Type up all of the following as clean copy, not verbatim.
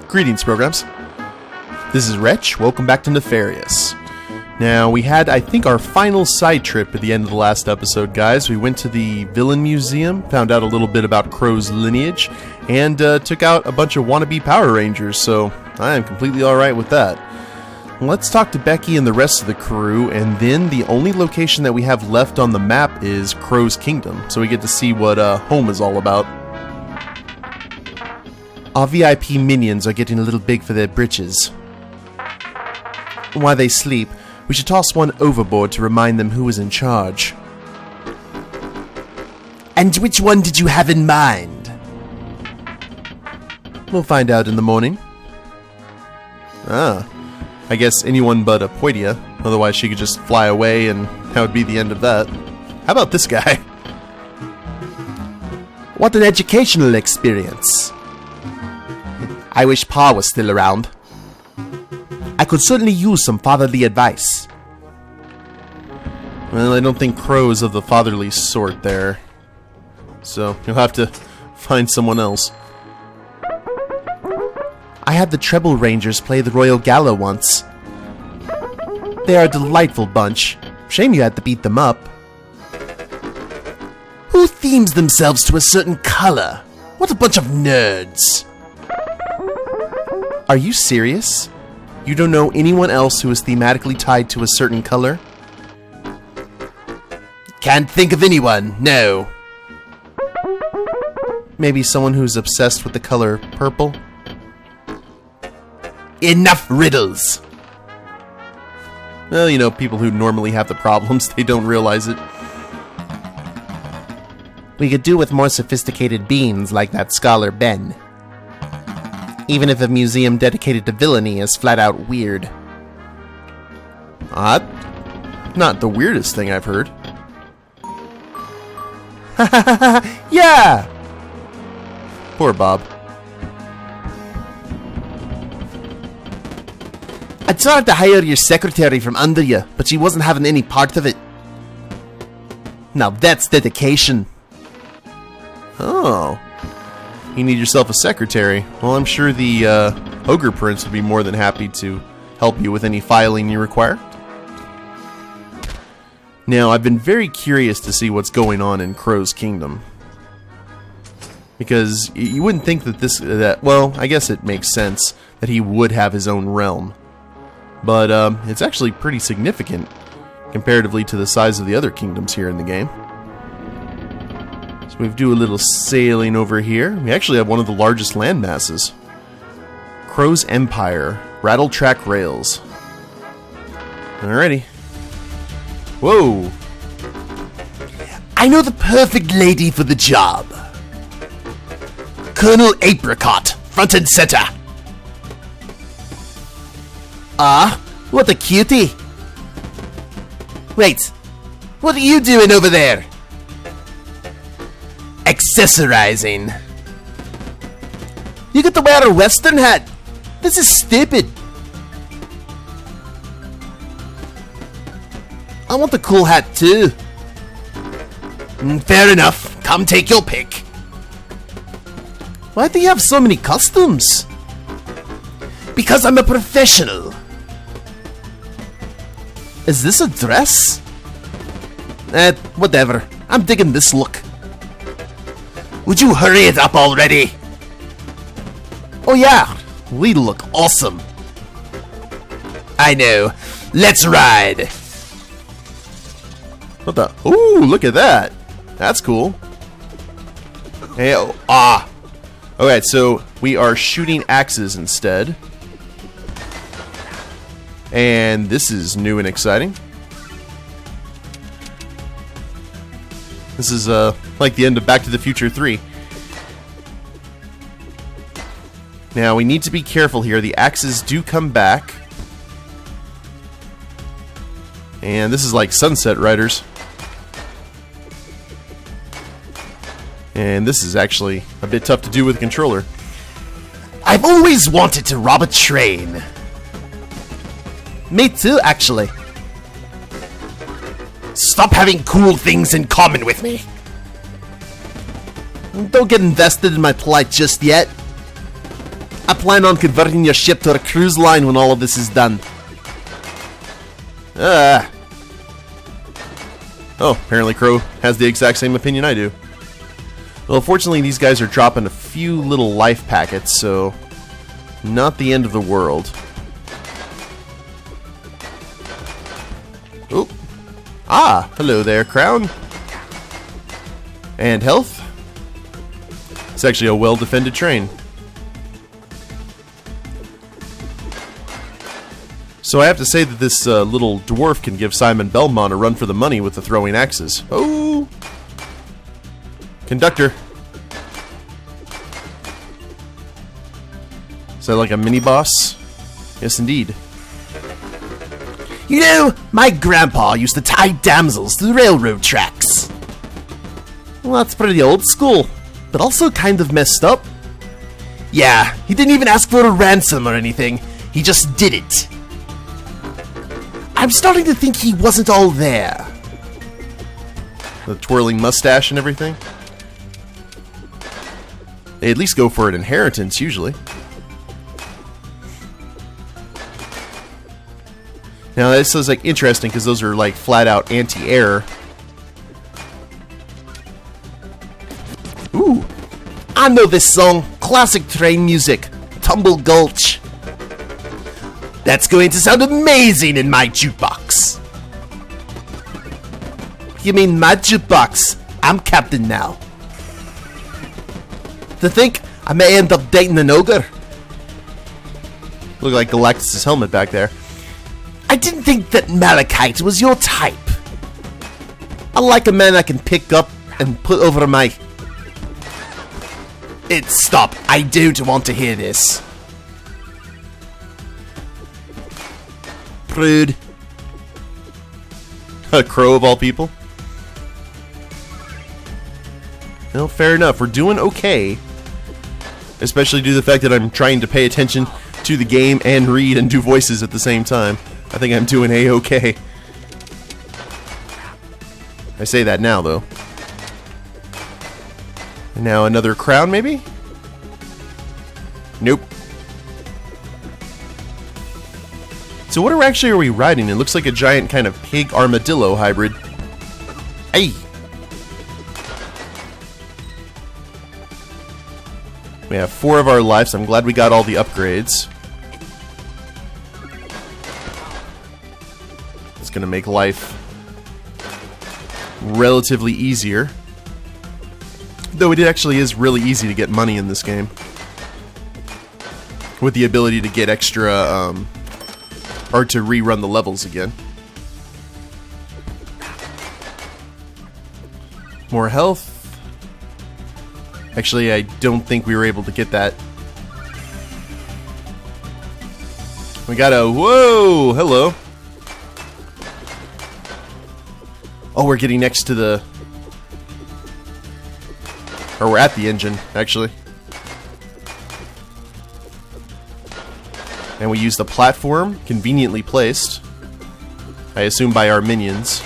Greetings, programs. This is Wretch. Welcome back to Nefarious. Now, we had, I think, our final side trip at the end of the last episode, guys. We went to the Villain Museum, found out a little bit about Crow's lineage, and took out a bunch of wannabe Power Rangers, so I am completely alright with that. Let's talk to Becky and the rest of the crew, and then the only location that we have left on the map is Crow's Kingdom, so we get to see what home is all about. Our VIP minions are getting a little big for their britches. While they sleep, we should toss one overboard to remind them who is in charge. And which one did you have in mind? We'll find out in the morning. I guess anyone but Apoidia, otherwise she could just fly away and that would be the end of that. How about this guy? What an educational experience. I wish Pa was still around. I could certainly use some fatherly advice. Well, I don't think Crow is of the fatherly sort there. So, you'll have to find someone else. I had the Treble Rangers play the Royal Gala once. They are a delightful bunch. Shame you had to beat them up. Who themes themselves to a certain color? What a bunch of nerds. Are you serious? You don't know anyone else who is thematically tied to a certain color? Can't think of anyone, no. Maybe someone who's obsessed with the color purple? Enough riddles! Well, you know, people who normally have the problems, they don't realize it. We could do with more sophisticated beings like that scholar Ben. Even if a museum dedicated to villainy is flat out weird. Not the weirdest thing I've heard. Yeah! Poor Bob. I tried to hire your secretary from under you, but she wasn't having any part of it. Now that's dedication. Oh. You need yourself a secretary. Well, I'm sure the Ogre Prince would be more than happy to help you with any filing you require. Now, I've been very curious to see what's going on in Crow's Kingdom. Because you wouldn't think that well, I guess it makes sense that he would have his own realm. But it's actually pretty significant comparatively to the size of the other kingdoms here in the game. So we do a little sailing over here. We actually have one of the largest land masses. Crow's Empire. Rattle track rails. Alrighty. Whoa. I know the perfect lady for the job. Colonel Apricot, front and center. What a cutie. Wait, what are you doing over there? Accessorizing. You get to wear a western hat. This is stupid. I want the cool hat too. Fair enough. Come take your pick. Why do you have so many costumes? Because I'm a professional. Is this a dress? Whatever. I'm digging this look. Would you hurry it up already? Oh yeah, we look awesome. I know. Let's ride. What the? Ooh, look at that. That's cool. Hey, Alright, so we are shooting axes instead. And this is new and exciting. This is like the end of Back to the Future 3. Now we need to be careful here. The axes do come back. And this is like Sunset Riders. And this is actually a bit tough to do with a controller. I've always wanted to rob a train. Me too, actually. Stop having cool things in common with me. Don't get invested in my plight just yet. I plan on converting your ship to a cruise line when all of this is done. Oh, apparently Crow has the exact same opinion I do. Well, fortunately, these guys are dropping a few little life packets, so not the end of the world. Oh. Ah, hello there, Crown. And health. It's actually a well-defended train. So I have to say that this little dwarf can give Simon Belmont a run for the money with the throwing axes. Oh! Conductor. Is that like a mini-boss? Yes, indeed. You know, my grandpa used to tie damsels to the railroad tracks. Well, that's pretty old school, but also kind of messed up. Yeah, he didn't even ask for a ransom or anything. He just did it. I'm starting to think he wasn't all there. The twirling mustache and everything? They at least go for an inheritance, usually. Now, this is like interesting because those are like flat out anti-air. Ooh, I know this song. Classic train music. Tumble Gulch. That's going to sound amazing in my jukebox. You mean my jukebox? I'm captain now. To think I may end up dating an ogre. Look like Galactus' helmet back there. I didn't think that Malachite was your type. I like a man I can pick up and put over my... Stop. I don't want to hear this. Prude. A crow of all people. Well, fair enough. We're doing okay. Especially due to the fact that I'm trying to pay attention to the game and read and do voices at the same time. I think I'm doing A-okay. I say that now, though. And now another crown, maybe? Nope. So what are we riding? It looks like a giant kind of pig armadillo hybrid. Hey! We have 4 of our lives. I'm glad we got all the upgrades. It's gonna make life relatively easier. Though it actually is really easy to get money in this game. With the ability to get extra, or to rerun the levels again. More health. Actually, I don't think we were able to get that. We got a... Whoa! Hello. Oh, we're getting next to the... Or we're at the engine, actually. And we use the platform, conveniently placed. I assume by our minions.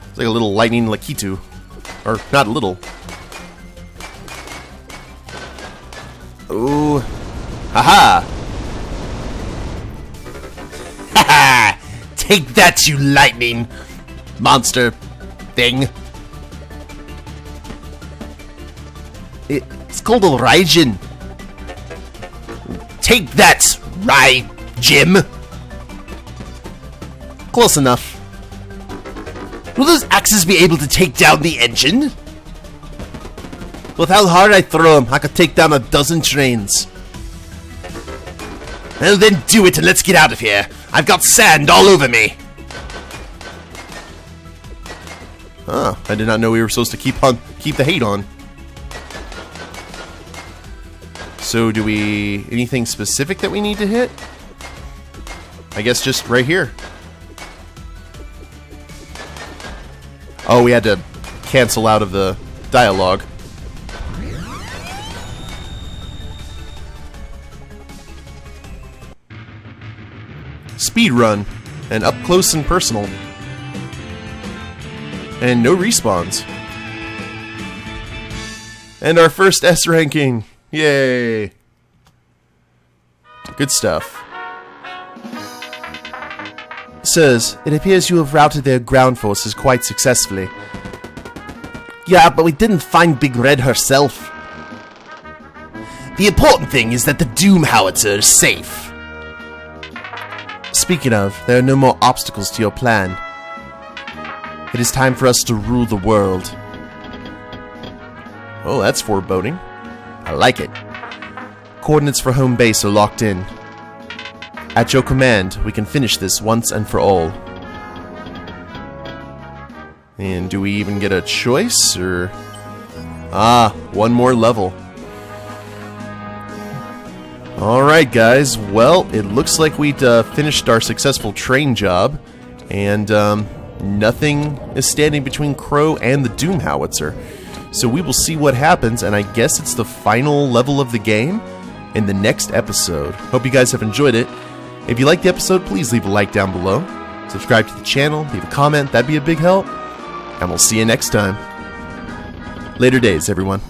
It's like a little lightning Lakitu. Or, not a little. Ooh. Haha! Haha! Take that, you lightning monster thing. It's called a Raijin. Take that, Jim. Close enough. Will those axes be able to take down the engine? With how hard I throw them, I could take down a dozen trains. Well then do it and let's get out of here. I've got sand all over me. Ah, I did not know we were supposed to keep the hate on. So do we... anything specific that we need to hit? I guess just right here. Oh, we had to cancel out of the dialogue. Speed run. And up close and personal. And no respawns. And our first S ranking. Yay. Good stuff. Sirs, it appears you have routed their ground forces quite successfully. Yeah, but we didn't find Big Red herself. The important thing is that the Doom Howitzer is safe. Speaking of, there are no more obstacles to your plan. It is time for us to rule the world. Oh, that's foreboding. I like it. Coordinates for home base are locked in. At your command, we can finish this once and for all. And do we even get a choice, or... Ah, one more level. Alright guys, well, it looks like we'd finished our successful train job, and nothing is standing between Crow and the Doom Howitzer. So we will see what happens, and I guess it's the final level of the game in the next episode. Hope you guys have enjoyed it. If you liked the episode, please leave a like down below. Subscribe to the channel, leave a comment, that'd be a big help. And we'll see you next time. Later days, everyone.